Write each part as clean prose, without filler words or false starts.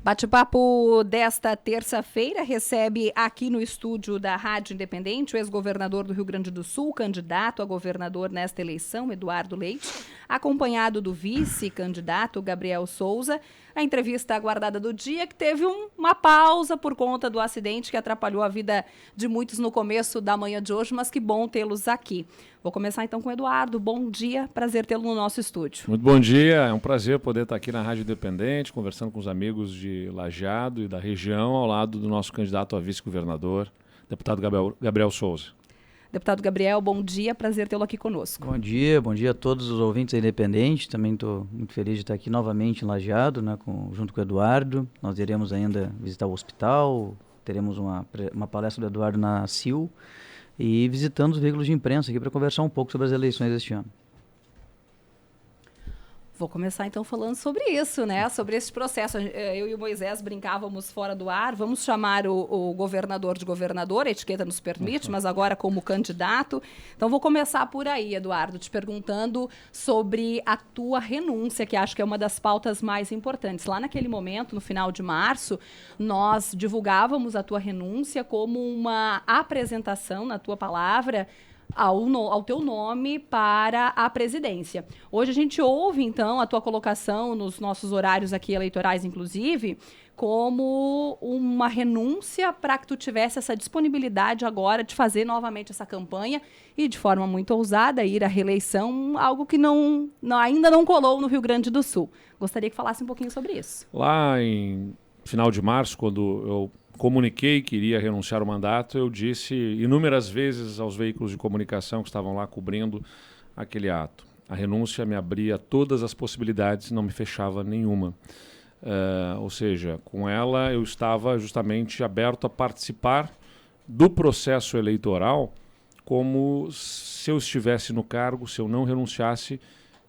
Bate-papo desta terça-feira recebe aqui no estúdio da Rádio Independente o ex-governador do Rio Grande do Sul, candidato a governador nesta eleição, Eduardo Leite, acompanhado do vice-candidato Gabriel Souza. A entrevista aguardada do dia, que teve uma pausa por conta do acidente que atrapalhou a vida de muitos no começo da manhã de hoje, mas que bom tê-los aqui. Vou começar então com o Eduardo. Bom dia, prazer tê-lo no nosso estúdio. Muito bom dia, é um prazer poder estar aqui na Rádio Independente, conversando com os amigos de Lajeado e da região, ao lado do nosso candidato a vice-governador, deputado Gabriel Souza. Deputado Gabriel, bom dia, prazer tê-lo aqui conosco. Bom dia a todos os ouvintes da Independente. Também estou muito feliz de estar aqui novamente em Lajeado, né, junto com o Eduardo. Nós iremos ainda visitar o hospital, teremos uma palestra do Eduardo na CIL e visitando os veículos de imprensa aqui para conversar um pouco sobre as eleições deste ano. Vou começar então falando sobre isso, né? Sobre esse processo. Eu e o Moisés brincávamos fora do ar, vamos chamar o governador de governador, a etiqueta nos permite, mas agora como candidato. Então vou começar por aí, Eduardo, te perguntando sobre a tua renúncia, que acho que é uma das pautas mais importantes. Lá naquele momento, no final de março, nós divulgávamos a tua renúncia como uma apresentação, na tua palavra, ao teu nome para a presidência. Hoje a gente ouve, então, a tua colocação nos nossos horários aqui eleitorais, inclusive, como uma renúncia para que tu tivesse essa disponibilidade agora de fazer novamente essa campanha e, de forma muito ousada, ir à reeleição, algo que ainda não colou no Rio Grande do Sul. Gostaria que falasse um pouquinho sobre isso. Lá em final de março, quando eu comuniquei que iria renunciar ao mandato, eu disse inúmeras vezes aos veículos de comunicação que estavam lá cobrindo aquele ato. A renúncia me abria todas as possibilidades, não me fechava nenhuma. Ou seja, com ela eu estava justamente aberto a participar do processo eleitoral como se eu estivesse no cargo, se eu não renunciasse,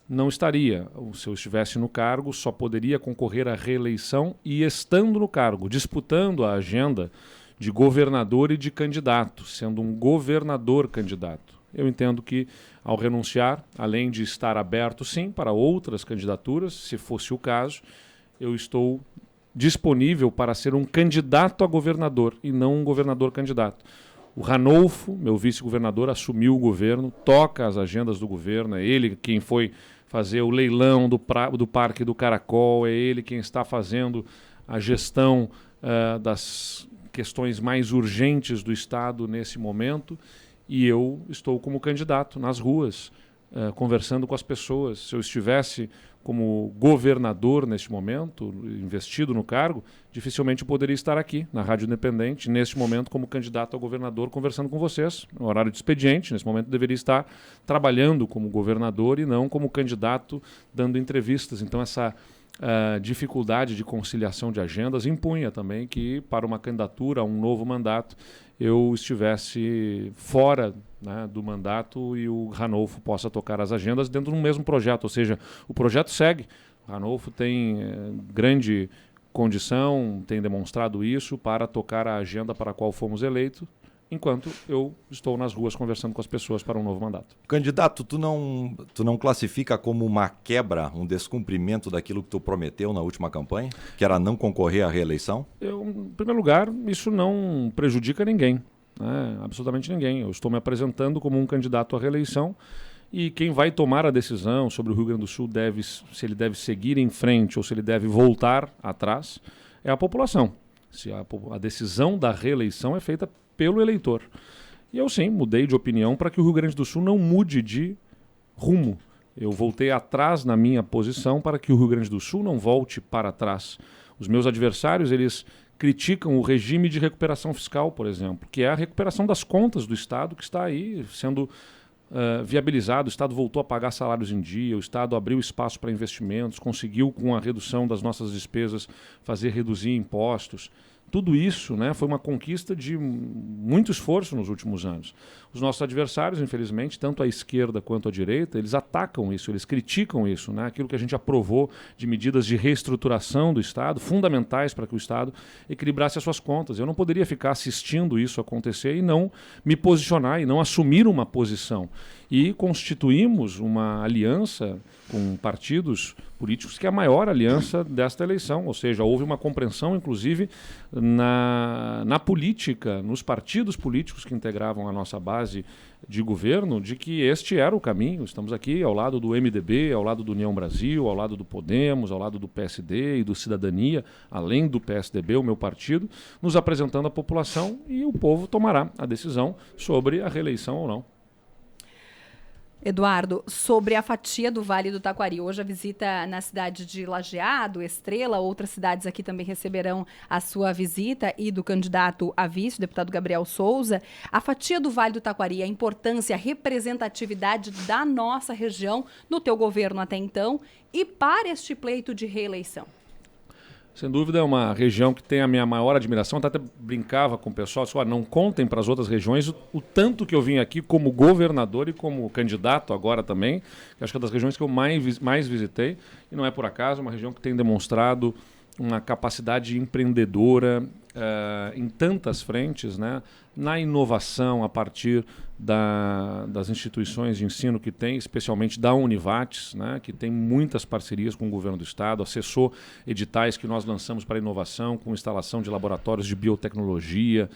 não estaria. Se eu estivesse no cargo, só poderia concorrer à reeleição e, estando no cargo, disputando a agenda de governador e de candidato, sendo um governador candidato. Eu entendo que, ao renunciar, além de estar aberto, sim, para outras candidaturas, se fosse o caso, eu estou disponível para ser um candidato a governador e não um governador candidato. O Ranolfo, meu vice-governador, assumiu o governo, toca as agendas do governo, é ele quem foi fazer o leilão do Parque do Caracol, é ele quem está fazendo a gestão das questões mais urgentes do Estado nesse momento, e eu estou como candidato nas ruas, conversando com as pessoas. Se eu estivesse como governador neste momento, investido no cargo, dificilmente poderia estar aqui na Rádio Independente, neste momento como candidato a governador, conversando com vocês. No horário de expediente, nesse momento deveria estar trabalhando como governador e não como candidato dando entrevistas. Então essa dificuldade de conciliação de agendas impunha também que, para uma candidatura a um novo mandato, eu estivesse fora, né, do mandato e o Ranolfo possa tocar as agendas dentro do mesmo projeto. Ou seja, o projeto segue. O Ranolfo tem grande condição, tem demonstrado isso para tocar a agenda para a qual fomos eleitos, enquanto eu estou nas ruas conversando com as pessoas para um novo mandato. Candidato, tu não classifica como uma quebra, um descumprimento daquilo que tu prometeu na última campanha, que era não concorrer à reeleição? Em primeiro lugar, isso não prejudica ninguém, né? Absolutamente ninguém. Eu estou me apresentando como um candidato à reeleição e quem vai tomar a decisão sobre o Rio Grande do Sul, se ele deve seguir em frente ou se ele deve voltar atrás, é a população. Se a decisão da reeleição é feita pelo eleitor. E eu sim, mudei de opinião para que o Rio Grande do Sul não mude de rumo. Eu voltei atrás na minha posição para que o Rio Grande do Sul não volte para trás. Os meus adversários, eles criticam o regime de recuperação fiscal, por exemplo, que é a recuperação das contas do Estado que está aí sendo viabilizado. O Estado voltou a pagar salários em dia, o Estado abriu espaço para investimentos, conseguiu, com a redução das nossas despesas, reduzir impostos. Tudo isso, né, foi uma conquista de muito esforço nos últimos anos. Os nossos adversários, infelizmente, tanto a esquerda quanto a direita, eles atacam isso, eles criticam isso, né, aquilo que a gente aprovou de medidas de reestruturação do Estado, fundamentais para que o Estado equilibrasse as suas contas. Eu não poderia ficar assistindo isso acontecer e não me posicionar e não assumir uma posição. e constituímos uma aliança com partidos políticos que é a maior aliança desta eleição, ou seja, houve uma compreensão, inclusive, na política, nos partidos políticos que integravam a nossa base de governo, de que este era o caminho. Estamos aqui ao lado do MDB, ao lado do União Brasil, ao lado do Podemos, ao lado do PSD e do Cidadania, além do PSDB, o meu partido, nos apresentando à população, e o povo tomará a decisão sobre a reeleição ou não. Eduardo, sobre a fatia do Vale do Taquari, hoje a visita na cidade de Lajeado, Estrela, outras cidades aqui também receberão a sua visita, e do candidato a vice, o deputado Gabriel Souza. A fatia do Vale do Taquari, a importância, a representatividade da nossa região no teu governo até então e para este pleito de reeleição. Sem dúvida é uma região que tem a minha maior admiração. Até brincava com o pessoal, disse, não contem para as outras regiões o tanto que eu vim aqui como governador e como candidato agora também, que acho que é das regiões que eu mais visitei, e não é por acaso, uma região que tem demonstrado uma capacidade empreendedora em tantas frentes, né? Na inovação a partir das instituições de ensino que tem, especialmente da Univates, né? Que tem muitas parcerias com o governo do estado, acessou editais que nós lançamos para inovação, com instalação de laboratórios de biotecnologia,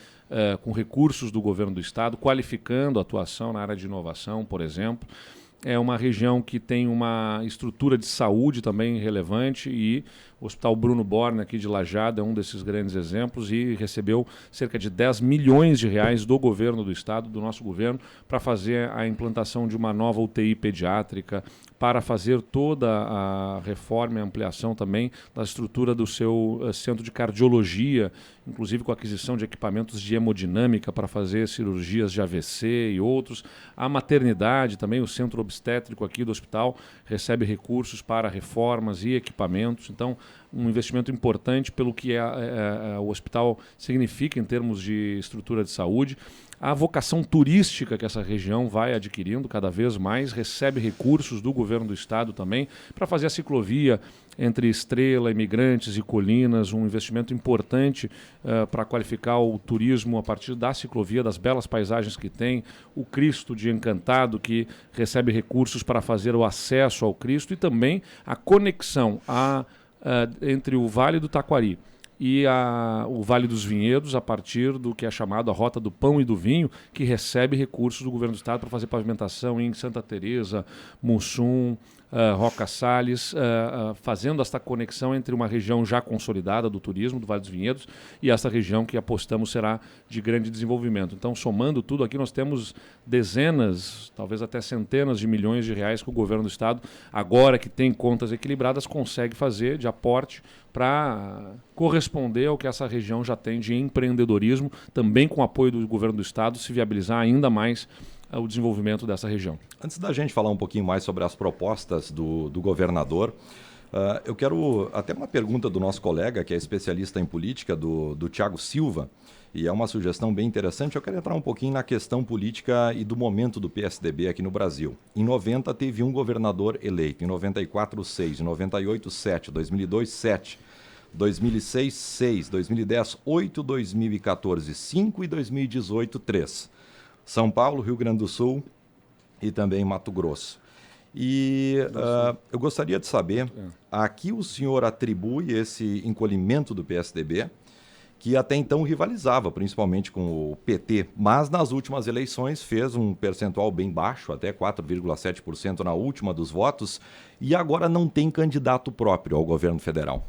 com recursos do governo do estado, qualificando a atuação na área de inovação, por exemplo. É uma região que tem uma estrutura de saúde também relevante, e o Hospital Bruno Borne aqui de Lajeado é um desses grandes exemplos, e recebeu cerca de 10 milhões de reais do governo do estado, do nosso governo, para fazer a implantação de uma nova UTI pediátrica, para fazer toda a reforma e ampliação também da estrutura do seu centro de cardiologia, inclusive com a aquisição de equipamentos de hemodinâmica para fazer cirurgias de AVC e outros. A maternidade também, o centro obstétrico aqui do hospital recebe recursos para reformas e equipamentos. Então, um investimento importante pelo que o hospital significa em termos de estrutura de saúde. A vocação turística que essa região vai adquirindo cada vez mais, recebe recursos do governo do estado também para fazer a ciclovia entre Estrela, Imigrantes e Colinas, um investimento importante para qualificar o turismo a partir da ciclovia, das belas paisagens que tem, o Cristo de Encantado, que recebe recursos para fazer o acesso ao Cristo, e também a conexão entre o Vale do Taquari e o Vale dos Vinhedos, a partir do que é chamado a Rota do Pão e do Vinho, que recebe recursos do governo do estado para fazer pavimentação em Santa Teresa, Mussum, Roca Salles, fazendo esta conexão entre uma região já consolidada do turismo, do Vale dos Vinhedos, e essa região que apostamos será de grande desenvolvimento. Então, somando tudo aqui, nós temos dezenas, talvez até centenas de milhões de reais que o governo do estado, agora que tem contas equilibradas, consegue fazer de aporte para corresponder ao que essa região já tem de empreendedorismo, também com o apoio do governo do estado, se viabilizar ainda mais o desenvolvimento dessa região. Antes da gente falar um pouquinho mais sobre as propostas do governador, eu quero até uma pergunta do nosso colega, que é especialista em política, do Thiago Silva, e é uma sugestão bem interessante. Eu quero entrar um pouquinho na questão política e do momento do PSDB aqui no Brasil. Em 90 teve um governador eleito, em 94, 6, em 98, 7, 2002, 7, 2006, 6, 2010, 8, 2014, 5 e 2018, 3. São Paulo, Rio Grande do Sul e também Mato Grosso. E eu gostaria de saber, a que o senhor atribui esse encolhimento do PSDB, que até então rivalizava principalmente com o PT, mas nas últimas eleições fez um percentual bem baixo, até 4,7% na última dos votos, e agora não tem candidato próprio ao governo federal.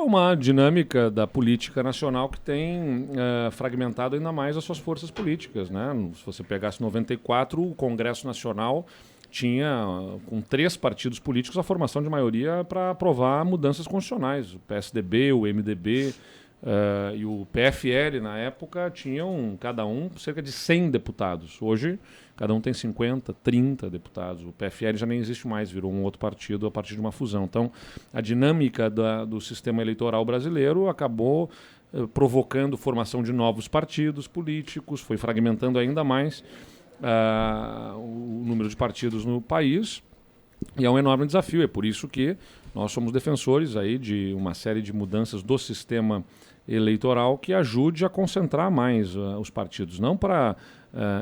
Uma dinâmica da política nacional que tem fragmentado ainda mais as suas forças políticas, né? Se você pegasse 94, o Congresso Nacional tinha, com 3 partidos políticos, a formação de maioria para aprovar mudanças constitucionais. O PSDB, o MDB e o PFL, na época, tinham cada um cerca de 100 deputados. Hoje, cada um tem 50, 30 deputados. O PFL já nem existe mais, virou um outro partido a partir de uma fusão. Então, a dinâmica do sistema eleitoral brasileiro acabou provocando formação de novos partidos políticos, foi fragmentando ainda mais o número de partidos no país. E é um enorme desafio, é por isso que nós somos defensores aí de uma série de mudanças do sistema eleitoral que ajude a concentrar mais os partidos, não para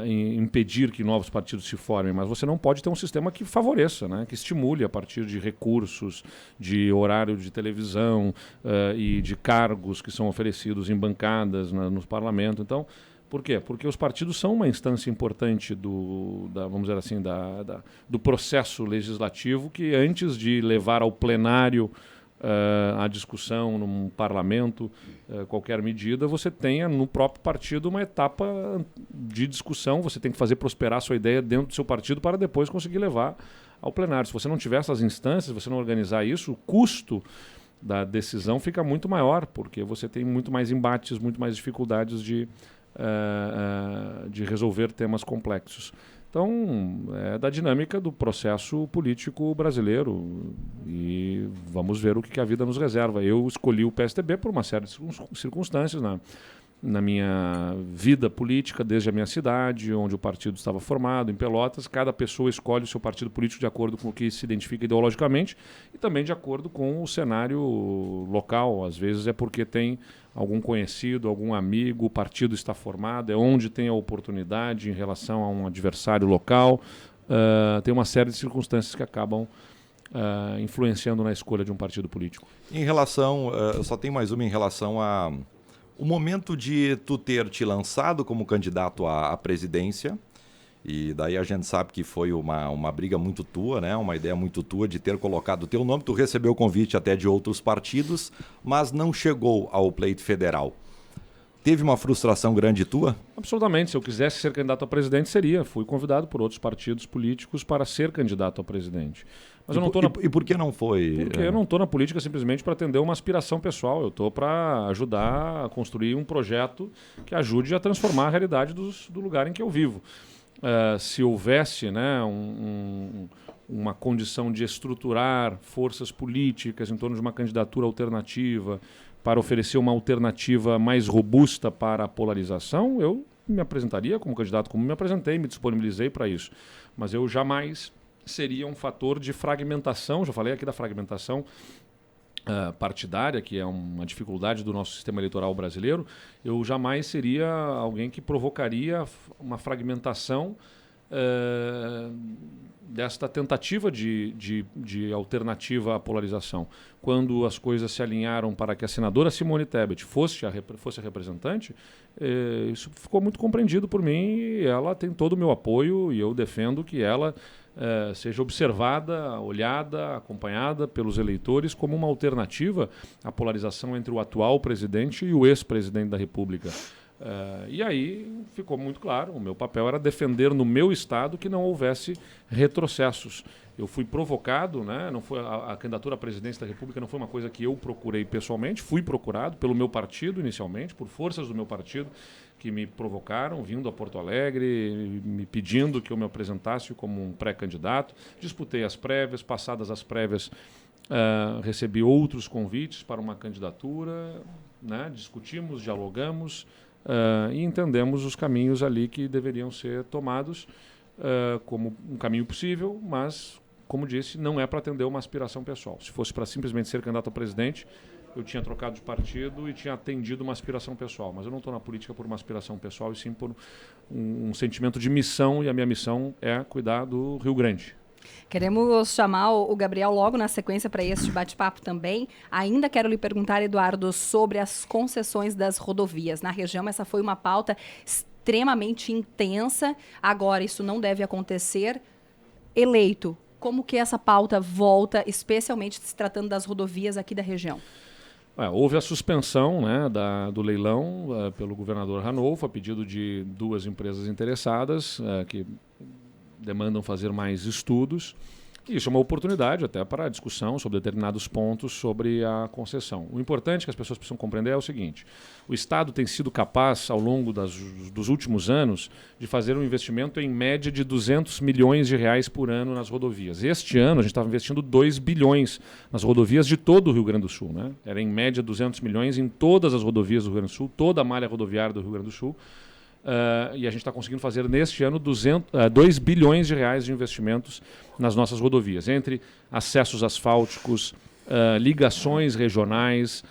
impedir que novos partidos se formem, mas você não pode ter um sistema que favoreça, né, que estimule a partir de recursos, de horário de televisão e de cargos que são oferecidos em bancadas no parlamento. Então, por quê? Porque os partidos são uma instância importante vamos dizer assim, do processo legislativo que, antes de levar ao plenário a discussão num parlamento, qualquer medida, você tenha no próprio partido uma etapa de discussão, você tem que fazer prosperar a sua ideia dentro do seu partido para depois conseguir levar ao plenário. Se você não tiver essas instâncias, você não organizar isso, o custo da decisão fica muito maior, porque você tem muito mais embates, muito mais dificuldades de resolver temas complexos. Então, é da dinâmica do processo político brasileiro e vamos ver o que a vida nos reserva. Eu escolhi o PSDB por uma série de circunstâncias na minha vida política, desde a minha cidade, onde o partido estava formado, em Pelotas. Cada pessoa escolhe o seu partido político de acordo com o que se identifica ideologicamente e também de acordo com o cenário local. Às vezes é porque tem algum conhecido, algum amigo, o partido está formado, é onde tem a oportunidade em relação a um adversário local. Tem uma série de circunstâncias que acabam influenciando na escolha de um partido político. Em relação, eu só tenho mais uma em relação a o momento de tu ter te lançado como candidato à presidência, e daí a gente sabe que foi uma briga muito tua, né? Uma ideia muito tua de ter colocado o teu nome. Tu recebeu o convite até de outros partidos, mas não chegou ao pleito federal. Teve uma frustração grande tua? Absolutamente. Se eu quisesse ser candidato a presidente, seria. Fui convidado por outros partidos políticos para ser candidato a presidente. Mas eu não tô e por que não foi? Porque eu não estou na política simplesmente para atender uma aspiração pessoal. Eu estou para ajudar a construir um projeto que ajude a transformar a realidade do lugar em que eu vivo. Se houvesse, né, uma condição de estruturar forças políticas em torno de uma candidatura alternativa para oferecer uma alternativa mais robusta para a polarização, eu me apresentaria como candidato, como me apresentei, me disponibilizei para isso. Mas eu jamais seria um fator de fragmentação, já falei aqui da fragmentação partidária, que é uma dificuldade do nosso sistema eleitoral brasileiro. Eu jamais seria alguém que provocaria uma fragmentação desta tentativa de alternativa à polarização. Quando as coisas se alinharam para que a senadora Simone Tebet fosse a representante, isso ficou muito compreendido por mim e ela tem todo o meu apoio e eu defendo que ela seja observada, olhada, acompanhada pelos eleitores como uma alternativa à polarização entre o atual presidente e o ex-presidente da República. E aí ficou muito claro, o meu papel era defender no meu estado que não houvesse retrocessos. Eu fui provocado, né? Não foi a candidatura à presidência da República não foi uma coisa que eu procurei pessoalmente, fui procurado pelo meu partido inicialmente, por forças do meu partido que me provocaram, vindo a Porto Alegre, me pedindo que eu me apresentasse como um pré-candidato. Disputei as prévias, passadas as prévias, recebi outros convites para uma candidatura, né? Discutimos, dialogamos, e entendemos os caminhos ali que deveriam ser tomados como um caminho possível, mas, como disse, não é para atender uma aspiração pessoal. Se fosse para simplesmente ser candidato a presidente, eu tinha trocado de partido e tinha atendido uma aspiração pessoal. Mas eu não estou na política por uma aspiração pessoal, e sim por um sentimento de missão, e a minha missão é cuidar do Rio Grande. Queremos chamar o Gabriel logo na sequência para este bate-papo também. Ainda quero lhe perguntar, Eduardo, sobre as concessões das rodovias. Na região, essa foi uma pauta extremamente intensa. Agora, isso não deve acontecer. Eleito, como que essa pauta volta, especialmente se tratando das rodovias aqui da região? Houve a suspensão, né, do leilão pelo governador Ranolfo, a pedido de duas empresas interessadas que demandam fazer mais estudos. E isso é uma oportunidade até para a discussão sobre determinados pontos sobre a concessão. O importante que as pessoas precisam compreender é o seguinte: o Estado tem sido capaz, ao longo dos últimos anos, de fazer um investimento em média de 200 milhões de reais por ano nas rodovias. Este ano a gente estava investindo 2 bilhões nas rodovias de todo o Rio Grande do Sul, né? Era em média 200 milhões em todas as rodovias do Rio Grande do Sul, toda a malha rodoviária do Rio Grande do Sul. e a gente está conseguindo fazer neste ano 2 bilhões de reais de investimentos nas nossas rodovias, entre acessos asfálticos, ligações regionais,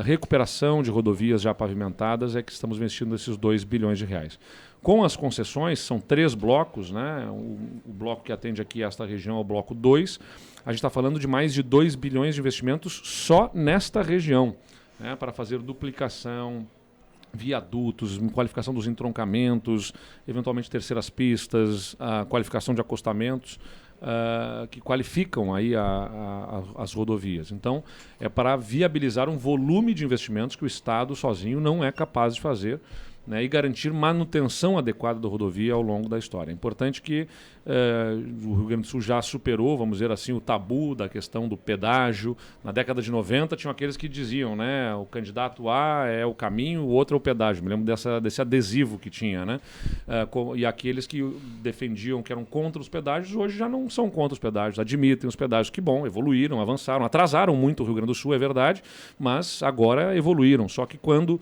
recuperação de rodovias já pavimentadas, é que estamos investindo esses 2 bilhões de reais. Com as concessões, são 3 blocos, né? O bloco que atende aqui esta região é o bloco 2. A gente está falando de mais de 2 bilhões de investimentos só nesta região, né? Para fazer duplicação, viadutos, qualificação dos entroncamentos, eventualmente terceiras pistas, a qualificação de acostamentos, que qualificam aí as rodovias. Então, é para viabilizar um volume de investimentos que o Estado sozinho não é capaz de fazer, né, e garantir manutenção adequada da rodovia ao longo da história. É importante que o Rio Grande do Sul já superou, vamos dizer assim, o tabu da questão do pedágio. Na década de 90, tinham aqueles que diziam, né, o candidato A é o caminho, o outro é o pedágio. Me lembro desse adesivo que tinha, né? E aqueles que defendiam que eram contra os pedágios, hoje já não são contra os pedágios, admitem os pedágios. Que bom, evoluíram, avançaram, atrasaram muito o Rio Grande do Sul, é verdade, mas agora evoluíram. Só que quando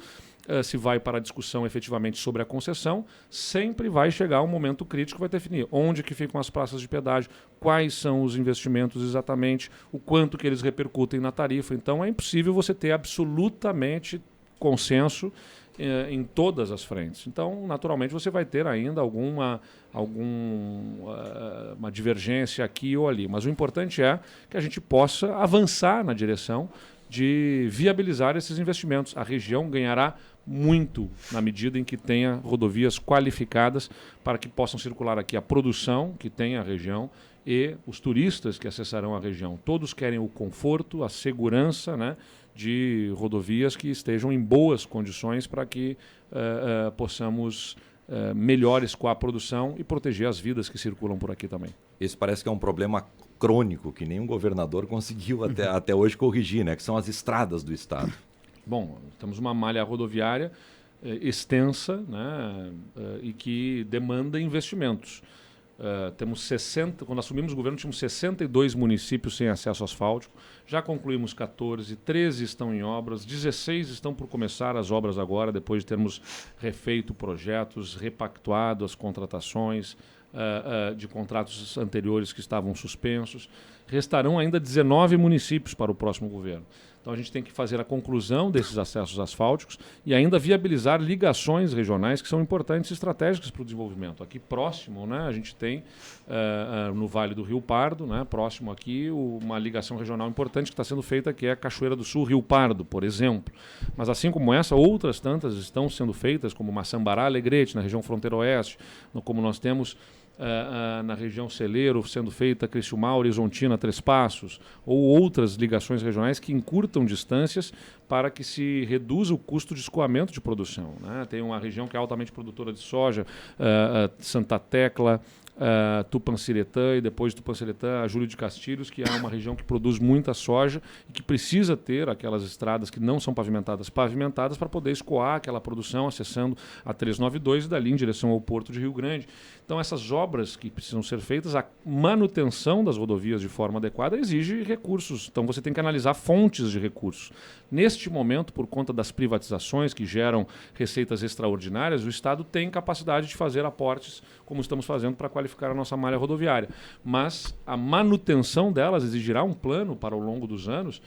se vai para a discussão efetivamente sobre a concessão, sempre vai chegar um momento crítico que vai definir onde que ficam as praças de pedágio, quais são os investimentos exatamente, o quanto que eles repercutem na tarifa. Então é impossível você ter absolutamente consenso em todas as frentes. Então, naturalmente, você vai ter ainda uma divergência aqui ou ali. Mas o importante é que a gente possa avançar na direção de viabilizar esses investimentos. A região ganhará muito na medida em que tenha rodovias qualificadas para que possam circular aqui a produção que tem a região e os turistas que acessarão a região. Todos querem o conforto, a segurança, né, de rodovias que estejam em boas condições para que possamos melhor escoar a produção e proteger as vidas que circulam por aqui também. Esse parece que é um problema crônico que nenhum governador conseguiu até hoje corrigir, né? Que são as estradas do estado. Bom, temos uma malha rodoviária extensa, né, e que demanda investimentos. Temos 60, quando assumimos o governo, tínhamos 62 municípios sem acesso asfáltico. Já concluímos 14, 13 estão em obras, 16 estão por começar as obras agora, depois de termos refeito projetos, repactuado as contratações de contratos anteriores que estavam suspensos. Restarão ainda 19 municípios para o próximo governo. Então a gente tem que fazer a conclusão desses acessos asfálticos e ainda viabilizar ligações regionais que são importantes e estratégicas para o desenvolvimento. Aqui próximo, né, a gente tem no Vale do Rio Pardo, né, próximo aqui, uma ligação regional importante que está sendo feita, que é a Cachoeira do Sul, Rio Pardo, por exemplo. Mas assim como essa, outras tantas estão sendo feitas, como Maçambará, Alegrete, na região fronteira oeste, como nós temos na região Celeiro, sendo feita Criciúma, Horizontina, Três Passos, ou outras ligações regionais que encurtam distâncias para que se reduza o custo de escoamento de produção, né? Tem uma região que é altamente produtora de soja, Santa Tecla, Tupanciretã, e depois de Tupanciretã a Júlio de Castilhos, que é uma região que produz muita soja e que precisa ter aquelas estradas que não são pavimentadas para poder escoar aquela produção, acessando a 392 e dali em direção ao Porto de Rio Grande. Então essas obras que precisam ser feitas, a manutenção das rodovias de forma adequada exige recursos, então você tem que analisar fontes de recursos. Neste momento, por conta das privatizações que geram receitas extraordinárias, o Estado tem capacidade de fazer aportes, como estamos fazendo para qualificar a nossa malha rodoviária. Mas a manutenção delas exigirá um plano para o longo dos anos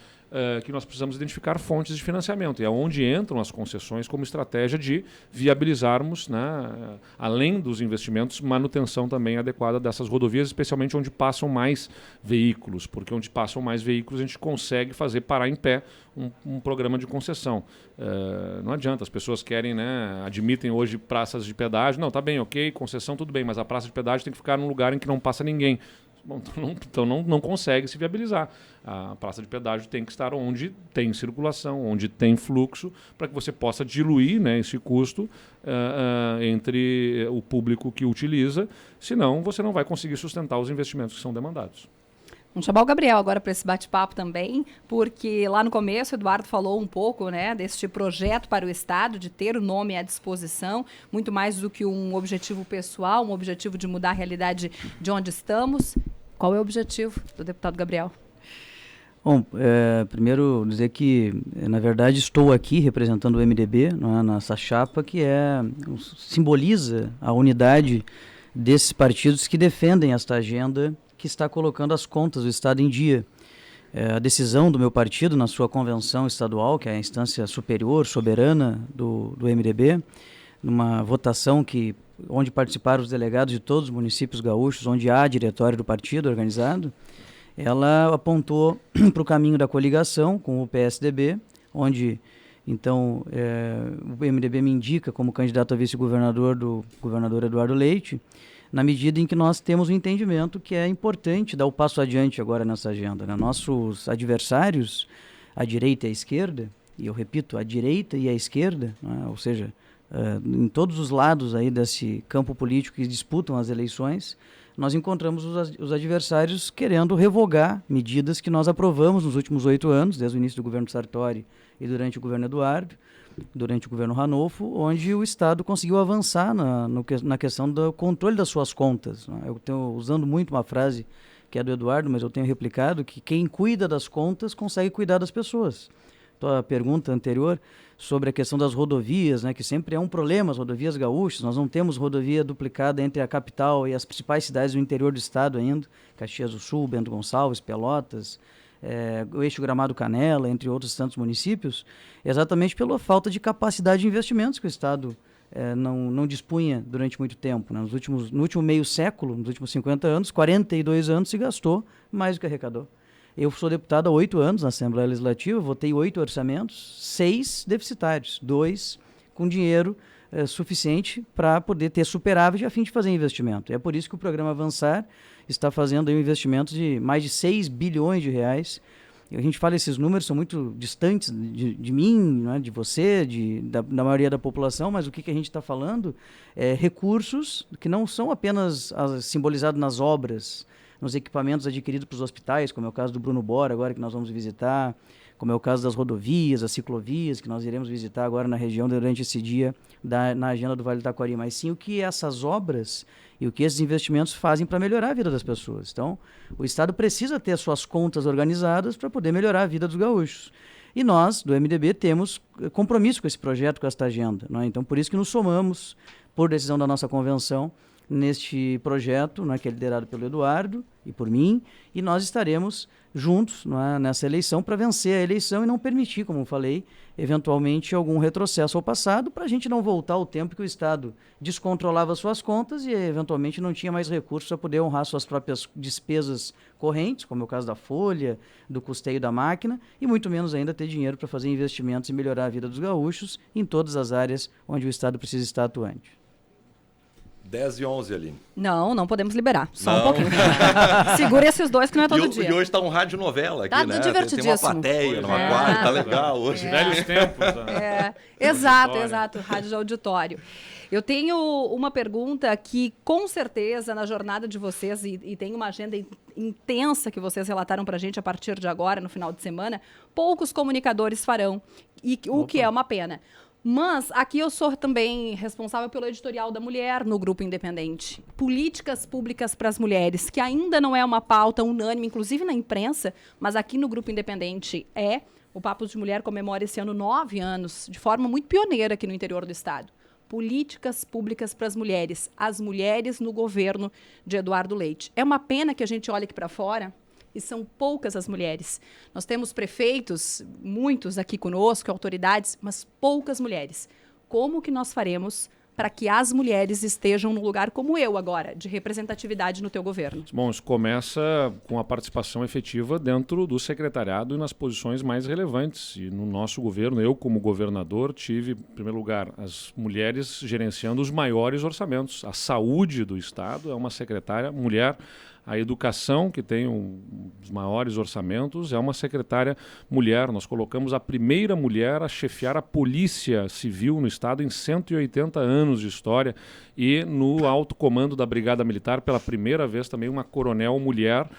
que nós precisamos identificar fontes de financiamento. E é onde entram as concessões como estratégia de viabilizarmos, né, além dos investimentos, manutenção também adequada dessas rodovias, especialmente onde passam mais veículos, porque onde passam mais veículos a gente consegue fazer parar em pé um programa de concessão. Não adianta, as pessoas querem, né, admitem hoje praças de pedágio. Não, tá bem, ok, concessão tudo bem, mas a praça de pedágio tem que ficar num lugar em que não passa ninguém. Bom, então não consegue se viabilizar. A praça de pedágio tem que estar onde tem circulação, onde tem fluxo, para que você possa diluir, né, esse custo entre o público que utiliza, senão você não vai conseguir sustentar os investimentos que são demandados. Vamos chamar o Gabriel agora para esse bate-papo também, porque lá no começo o Eduardo falou um pouco, né, deste projeto para o Estado, de ter o nome à disposição, muito mais do que um objetivo pessoal, um objetivo de mudar a realidade de onde estamos. Qual é o objetivo do deputado Gabriel? Bom, primeiro dizer que, na verdade, estou aqui representando o MDB, não é, nessa chapa que simboliza a unidade desses partidos que defendem esta agenda que está colocando as contas do Estado em dia. A decisão do meu partido na sua convenção estadual, que é a instância superior, soberana do MDB, numa votação onde participaram os delegados de todos os municípios gaúchos, onde há diretório do partido organizado, ela apontou para o caminho da coligação com o PSDB, onde, então, o MDB me indica como candidato a vice-governador do governador Eduardo Leite, na medida em que nós temos um entendimento que é importante dar o passo adiante agora nessa agenda, né? Nossos adversários, a direita e a esquerda, e eu repito, a direita e a esquerda, né? Ou seja, em todos os lados aí desse campo político que disputam as eleições, nós encontramos os adversários querendo revogar medidas que nós aprovamos nos últimos 8 anos, desde o início do governo Sartori e durante o governo Eduardo, durante o governo Ranolfo, onde o Estado conseguiu avançar na questão do controle das suas contas. Eu estou usando muito uma frase que é do Eduardo, mas eu tenho replicado que quem cuida das contas consegue cuidar das pessoas. Tua pergunta anterior sobre a questão das rodovias, né, que sempre é um problema, as rodovias gaúchas, nós não temos rodovia duplicada entre a capital e as principais cidades do interior do estado ainda, Caxias do Sul, Bento Gonçalves, Pelotas, o eixo Gramado-Canela, entre outros tantos municípios, exatamente pela falta de capacidade de investimentos que o estado não dispunha durante muito tempo. Né? No último meio século, nos últimos 50 anos, 42 anos se gastou mais do que arrecadou. Eu sou deputado há 8 anos na Assembleia Legislativa, votei 8 orçamentos, 6 deficitários, 2 com dinheiro suficiente para poder ter superávit a fim de fazer investimento. É por isso que o programa Avançar está fazendo aí um investimento de mais de 6 bilhões de reais. E a gente fala esses números, são muito distantes de mim, né, de você, da maioria da população, mas o que a gente está falando é recursos que não são apenas simbolizados nas obras, nos equipamentos adquiridos para os hospitais, como é o caso do Bruno Bora, agora que nós vamos visitar, como é o caso das rodovias, as ciclovias, que nós iremos visitar agora na região durante esse dia na agenda do Vale do Taquari, mas sim o que essas obras e o que esses investimentos fazem para melhorar a vida das pessoas. Então, o Estado precisa ter suas contas organizadas para poder melhorar a vida dos gaúchos. E nós, do MDB, temos compromisso com esse projeto, com esta agenda. Não é? Então, por isso que nos somamos, por decisão da nossa convenção, neste projeto, né, que é liderado pelo Eduardo e por mim, e nós estaremos juntos, né, nessa eleição para vencer a eleição e não permitir, como falei, eventualmente algum retrocesso ao passado, para a gente não voltar ao tempo que o Estado descontrolava suas contas e eventualmente não tinha mais recursos para poder honrar suas próprias despesas correntes, como é o caso da folha, do custeio da máquina, e muito menos ainda ter dinheiro para fazer investimentos e melhorar a vida dos gaúchos em todas as áreas onde o Estado precisa estar atuante. 10h11, Aline. Não podemos liberar. Só um pouquinho. Segura esses dois que não é todo dia. E hoje tá um rádio novela aqui, tá né? divertidíssimo. Tem uma plateia numa quadra, tá legal hoje. Velhos tempos. Né? Exato. Rádio de auditório. Eu tenho uma pergunta que, com certeza, na jornada de vocês, e tem uma agenda intensa que vocês relataram para a gente a partir de agora, no final de semana, poucos comunicadores farão, o que é uma pena. Mas aqui eu sou também responsável pelo editorial da mulher no Grupo Independente. Políticas públicas para as mulheres, que ainda não é uma pauta unânime, inclusive na imprensa, mas aqui no Grupo Independente é. O Papo de Mulher comemora esse ano 9 anos, de forma muito pioneira aqui no interior do estado. Políticas públicas para as mulheres no governo de Eduardo Leite. É uma pena que a gente olhe aqui para fora e são poucas as mulheres. Nós temos prefeitos, muitos aqui conosco, autoridades, mas poucas mulheres. Como que nós faremos para que as mulheres estejam num lugar como eu agora, de representatividade no teu governo? Bom, isso começa com a participação efetiva dentro do secretariado e nas posições mais relevantes. E no nosso governo, eu como governador, tive, em primeiro lugar, as mulheres gerenciando os maiores orçamentos. A saúde do estado é uma secretária mulher. A educação, que tem os maiores orçamentos, é uma secretária mulher. Nós colocamos a primeira mulher a chefiar a Polícia Civil no estado em 180 anos de história. E no alto comando da Brigada Militar, pela primeira vez também uma coronel mulher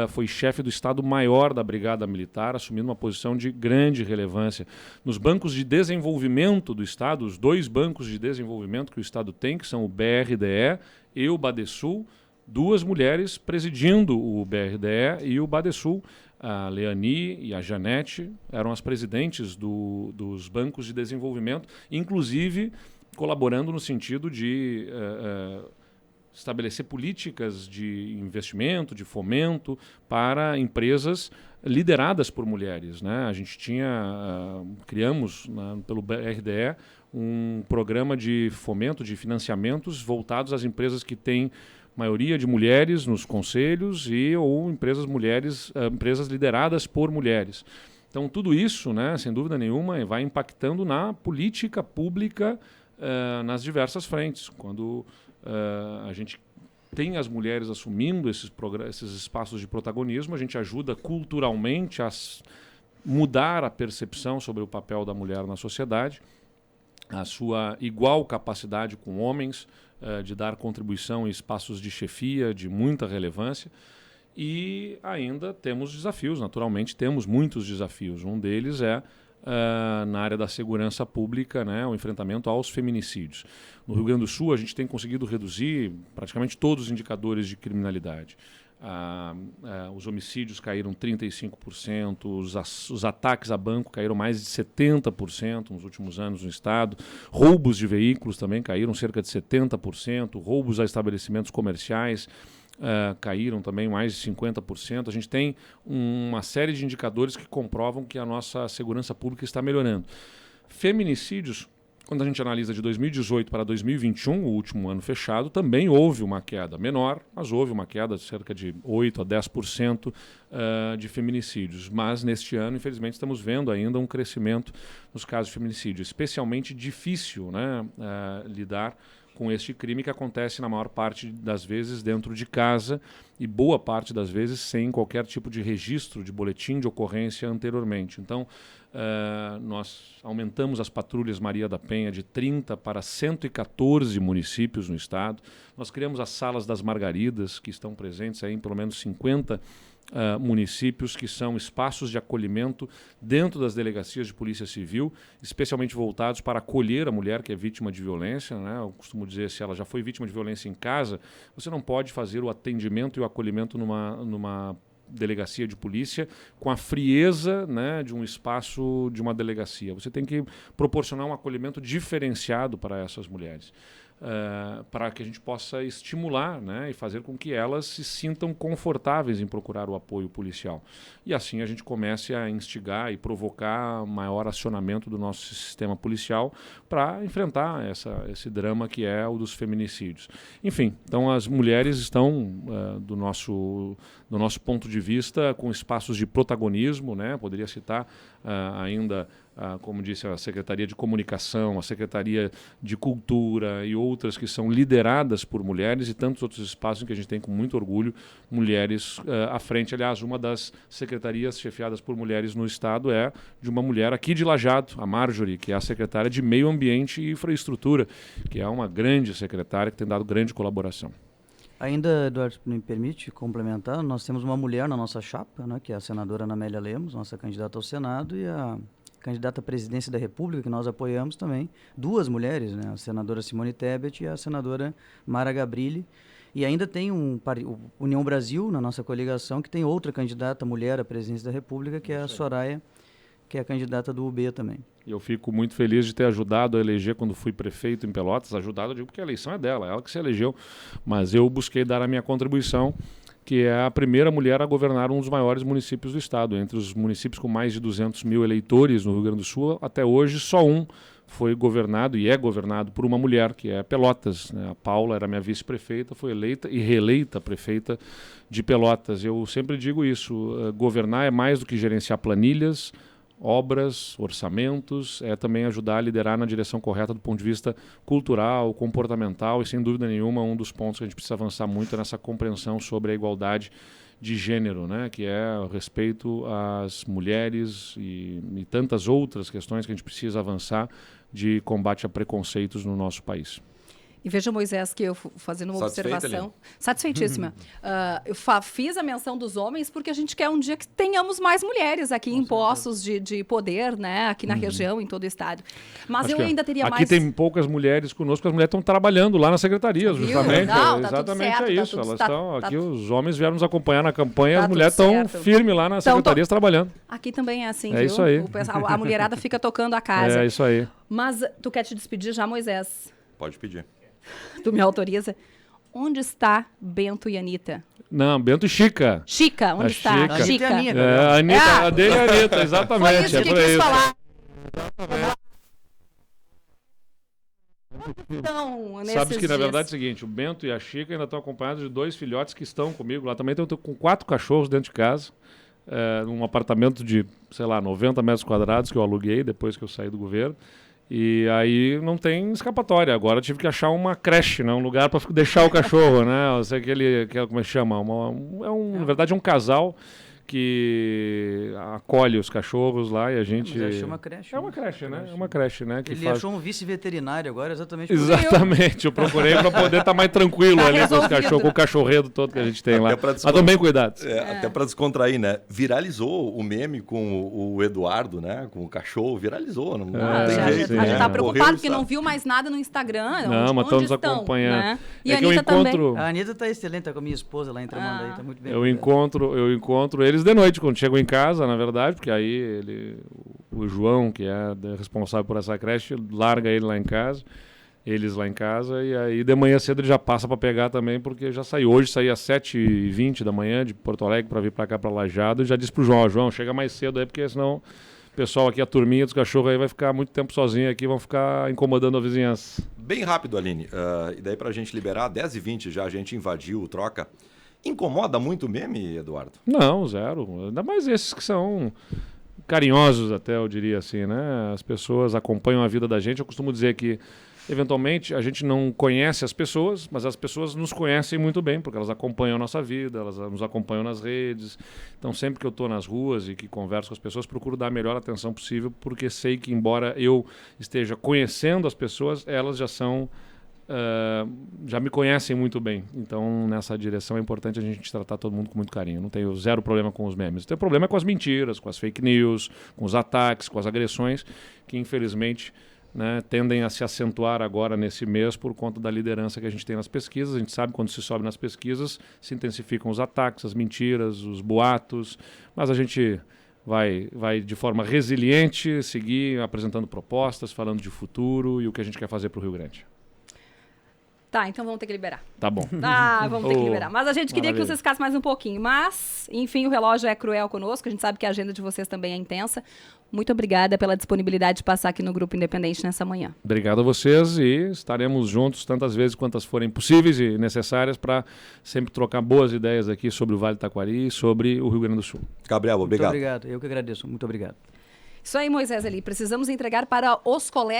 foi chefe do Estado-Maior da Brigada Militar, assumindo uma posição de grande relevância. Nos bancos de desenvolvimento do estado, os 2 bancos de desenvolvimento que o estado tem, que são o BRDE e o Badesul, 2 mulheres presidindo o BRDE e o Badesul, A Leani e a Janete eram as presidentes dos bancos de desenvolvimento, inclusive colaborando no sentido de estabelecer políticas de investimento, de fomento para empresas lideradas por mulheres, né? A gente criamos pelo BRDE um programa de fomento, de financiamentos voltados às empresas que têm maioria de mulheres nos conselhos ou empresas lideradas por mulheres. Então, tudo isso, né, sem dúvida nenhuma, vai impactando na política pública nas diversas frentes. Quando a gente tem as mulheres assumindo esses espaços de protagonismo, a gente ajuda culturalmente a mudar a percepção sobre o papel da mulher na sociedade, a sua igual capacidade com homens, de dar contribuição em espaços de chefia de muita relevância. E ainda temos desafios, naturalmente temos muitos desafios. Um deles é na área da segurança pública, né, o enfrentamento aos feminicídios. No Rio Grande do Sul, a gente tem conseguido reduzir praticamente todos os indicadores de criminalidade. Os homicídios caíram 35%, os ataques a banco caíram mais de 70% nos últimos anos no estado, roubos de veículos também caíram cerca de 70%, roubos a estabelecimentos comerciais caíram também mais de 50%. A gente tem uma série de indicadores que comprovam que a nossa segurança pública está melhorando. Feminicídios, quando a gente analisa de 2018 para 2021, o último ano fechado, também houve uma queda menor, mas houve uma queda de cerca de 8% a 10% de feminicídios. Mas neste ano, infelizmente, estamos vendo ainda um crescimento nos casos de feminicídio. Especialmente difícil, né, lidar com este crime que acontece na maior parte das vezes dentro de casa e boa parte das vezes sem qualquer tipo de registro de boletim de ocorrência anteriormente. Então, nós aumentamos as patrulhas Maria da Penha de 30 para 114 municípios no estado. Nós criamos as salas das Margaridas, que estão presentes aí em pelo menos 50 municípios, que são espaços de acolhimento dentro das delegacias de polícia civil, especialmente voltados para acolher a mulher que é vítima de violência, né? Eu costumo dizer, se ela já foi vítima de violência em casa, você não pode fazer o atendimento e o acolhimento numa delegacia de polícia com a frieza, né, de um espaço de uma delegacia. Você tem que proporcionar um acolhimento diferenciado para essas mulheres. Para que a gente possa estimular, né, e fazer com que elas se sintam confortáveis em procurar o apoio policial. E assim a gente comece a instigar e provocar maior acionamento do nosso sistema policial para enfrentar esse drama que é o dos feminicídios. Enfim, então as mulheres estão, do nosso ponto de vista, com espaços de protagonismo, né? Poderia citar ainda, como disse, a Secretaria de Comunicação, a Secretaria de Cultura e outras que são lideradas por mulheres e tantos outros espaços em que a gente tem com muito orgulho mulheres à frente. Aliás, uma das secretarias chefiadas por mulheres no estado é de uma mulher aqui de Lajeado, a Marjorie, que é a secretária de Meio Ambiente e Infraestrutura, que é uma grande secretária que tem dado grande colaboração. Ainda, Eduardo, se me permite complementar, nós temos uma mulher na nossa chapa, né, que é a senadora Ana Amélia Lemos, nossa candidata ao Senado, e a candidata à presidência da República, que nós apoiamos também, duas mulheres, né, a senadora Simone Tebet e a senadora Mara Gabrilli. E ainda tem o União Brasil, na nossa coligação, que tem outra candidata mulher à presidência da República, que é a Soraya, que é a candidata do UB também. Eu fico muito feliz de ter ajudado a eleger quando fui prefeito em Pelotas. Ajudado, eu digo, porque a eleição é dela, ela que se elegeu. Mas eu busquei dar a minha contribuição, que é a primeira mulher a governar um dos maiores municípios do estado. Entre os municípios com mais de 200 mil eleitores no Rio Grande do Sul, até hoje só um foi governado e é governado por uma mulher, que é Pelotas, né? A Paula era minha vice-prefeita, foi eleita e reeleita prefeita de Pelotas. Eu sempre digo isso, governar é mais do que gerenciar planilhas, obras, orçamentos, é também ajudar a liderar na direção correta do ponto de vista cultural, comportamental e, sem dúvida nenhuma, um dos pontos que a gente precisa avançar muito é nessa compreensão sobre a igualdade de gênero, né, que é o respeito às mulheres e tantas outras questões que a gente precisa avançar de combate a preconceitos no nosso país. E veja, Moisés, que eu fazendo uma Satisfeita, observação. Satisfeitíssima. Eu fiz a menção dos homens porque a gente quer um dia que tenhamos mais mulheres aqui em postos de poder, né? Aqui na região, em todo o estado. Mas Acho eu que ainda teria aqui mais... tem poucas mulheres conosco, porque as mulheres estão trabalhando lá nas secretarias, Viu? justamente. Não, tá tudo Exatamente certo, é tá isso. tudo- Elas tá- estão tá- aqui, os homens vieram nos acompanhar na campanha, Tá as mulheres tudo estão certo. firmes lá nas Então, secretarias trabalhando. Aqui também é assim, É viu? isso aí. A mulherada fica tocando a casa. É isso aí. Mas tu quer te despedir já, Moisés? Pode pedir. Tu me autoriza? Onde está Bento e Anitta? Não, Bento e Chica. Chica, onde A está? Chica. A Anitta é a minha, É, a Anitta, Ah. a dele é a Anitta, exatamente. Foi isso é que por quis isso. falar. Então, Sabes que, na dias. verdade, é o seguinte, o Bento e a Chica ainda estão acompanhados de 2 filhotes que estão comigo lá. Também estou com 4 cachorros dentro de casa, num apartamento de, sei lá, 90 metros quadrados que eu aluguei depois que eu saí do governo. E aí não tem escapatória. Agora eu tive que achar uma creche, né? Um lugar para deixar o cachorro, né? Eu sei como é que chama? Na verdade, é um casal que acolhe os cachorros lá e a gente... Mas chama creche. É uma creche, né? É uma creche, né? Que Ele faz... achou um vice-veterinário agora, exatamente. por isso. Exatamente, eu procurei para poder estar mais tranquilo Tá ali com os resolvido. cachorros, com o cachorredo todo que a gente tem Até lá. pra Mas estão bem cuidados. Até para descontrair, né? Viralizou o meme com o Eduardo, né? Com o cachorro, viralizou. Não tem Já, jeito. sim, a gente tá é. preocupado Correu, porque não sabe? viu mais nada no Instagram. Não, mas estão nos estão, acompanhando. né? E É a que eu Anitta também. encontro, A Anitta tá excelente, tá com a minha esposa lá em Tramandaí, tá muito bem. eu encontro eles de noite, quando chegam em casa, na verdade, porque aí o João, que é responsável por essa creche, larga ele lá em casa, eles lá em casa, e aí de manhã cedo ele já passa para pegar também, porque já saiu. Hoje saí às 7h20 da manhã de Porto Alegre para vir para cá, para Lajeado, e já disse pro João, ó, João, chega mais cedo aí, porque senão o pessoal aqui, a turminha dos cachorros aí vai ficar muito tempo sozinho aqui, vão ficar incomodando a vizinhança. Bem rápido, Aline. E daí pra gente liberar, 10h20 já a gente invadiu o troca. Incomoda muito o meme, Eduardo? Não, zero. Ainda mais esses que são carinhosos até, eu diria assim, né? As pessoas acompanham a vida da gente. Eu costumo dizer que, eventualmente, a gente não conhece as pessoas, mas as pessoas nos conhecem muito bem, porque elas acompanham a nossa vida, elas nos acompanham nas redes. Então, sempre que eu estou nas ruas e que converso com as pessoas, procuro dar a melhor atenção possível, porque sei que, embora eu esteja conhecendo as pessoas, elas já são... já me conhecem muito bem. Então, nessa direção é importante a gente tratar todo mundo com muito carinho. Não tenho zero problema com os memes. Tenho problema com as mentiras, com as fake news, com os ataques, com as agressões, que infelizmente, né, tendem a se acentuar agora nesse mês por conta da liderança que a gente tem nas pesquisas. A gente sabe quando se sobe nas pesquisas, se intensificam os ataques, as mentiras, os boatos, mas a gente vai de forma resiliente seguir apresentando propostas, falando de futuro e o que a gente quer fazer para o Rio Grande. Tá, então vamos ter que liberar. Tá bom. Tá, vamos ter que Oh, liberar. Mas a gente queria que maravilha. vocês ficassem mais um pouquinho. Mas, enfim, o relógio é cruel conosco. A gente sabe que a agenda de vocês também é intensa. Muito obrigada pela disponibilidade de passar aqui no Grupo Independente nessa manhã. Obrigado a vocês e estaremos juntos tantas vezes quantas forem possíveis e necessárias para sempre trocar boas ideias aqui sobre o Vale do Taquari e sobre o Rio Grande do Sul. Gabriel, Muito obrigado. obrigado, eu que agradeço, muito obrigado. Isso aí, Moisés, ali. Precisamos entregar para os colegas.